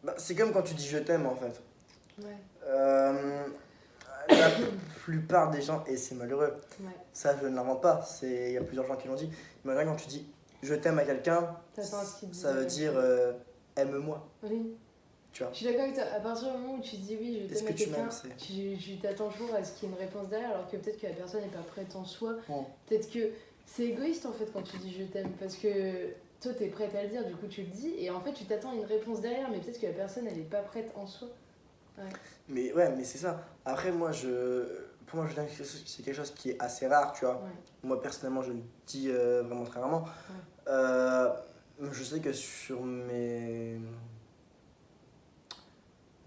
Bah, c'est comme quand tu dis je t'aime en fait. Ouais, La plupart des gens, et c'est malheureux, ouais. ça je ne l'invente pas, il y a plusieurs gens qui l'ont dit, mais quand tu dis je t'aime à quelqu'un, T'attends à ce qu'il te dise ça la veut même dire chose. aime-moi, Oui. tu vois. Je suis d'accord avec toi. À partir du moment où tu dis oui, je Est-ce t'aime que à tu m'aimes, quelqu'un, c'est. tu t'attends toujours à ce qu'il y ait une réponse derrière, alors que peut-être que la personne n'est pas prête en soi. Bon. Peut-être que c'est égoïste en fait quand tu dis je t'aime, parce que toi t'es prête à le dire, du coup tu le dis, et en fait tu t'attends à une réponse derrière, mais peut-être que la personne elle est pas prête en soi. Ouais. Mais ouais, mais c'est ça. Après, pour moi, je t'aime, c'est quelque chose qui est assez rare, tu vois. Ouais. Moi, personnellement, je le dis vraiment très rarement. Je sais que sur bon,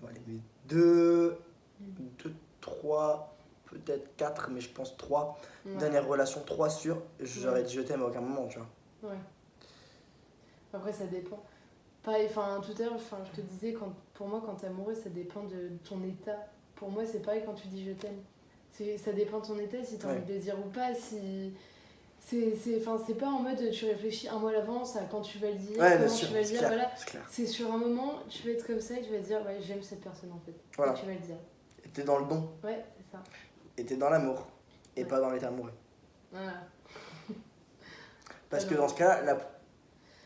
allez, mes deux, trois, peut-être quatre, mais je pense trois Ouais. dernières relations, trois sûres, j'aurais Ouais. dit je t'aime à aucun moment, tu vois. Ouais. Après ça dépend. Pareil, enfin tout à l'heure, enfin, je te disais, pour moi quand t'es amoureux, ça dépend de ton état. Pour moi c'est pareil quand tu dis je t'aime. Ça dépend de ton état, si t'as Ouais. envie de le dire ou pas, si... C'est pas en mode tu réfléchis un mois à l'avance à quand tu vas le dire, Ouais, bien comment sûr, tu vas le c'est dire, clair, voilà. c'est clair. C'est sur un moment, tu vas être comme ça et tu vas te dire ouais j'aime cette personne en fait. Voilà. Et tu vas le dire. Et t'es dans le don, Ouais, c'est ça. et t'es dans l'amour, et Ouais. pas dans l'état amoureux. Voilà. Parce que Alors, dans ce cas-là,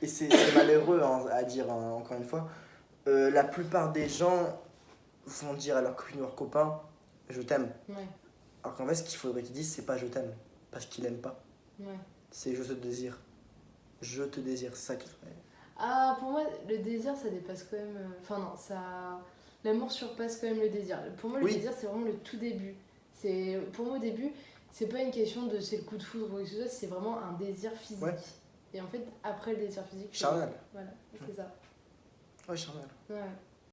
et c'est malheureux hein, à dire hein, encore une fois, la plupart des gens vont dire à leur copine ou leur copain je t'aime. ouais, Alors qu'en fait, ce qu'il faudrait qu'ils disent, c'est pas je t'aime, parce qu'ils l'aiment pas. ouais. C'est je te désire. Je te désire, c'est ça qu'il faudrait. Ah, pour moi, le désir ça dépasse quand même. Enfin, non, ça. L'amour surpasse quand même le désir. Pour moi, le Oui. désir c'est vraiment le tout début. Pour moi, au début, c'est pas une question de c'est le coup de foudre ou quoi que ce soit, c'est vraiment un désir physique. Ouais. Et en fait, après le désir physique. Charnel. Voilà, c'est ça. Ouais, charnel. Ouais.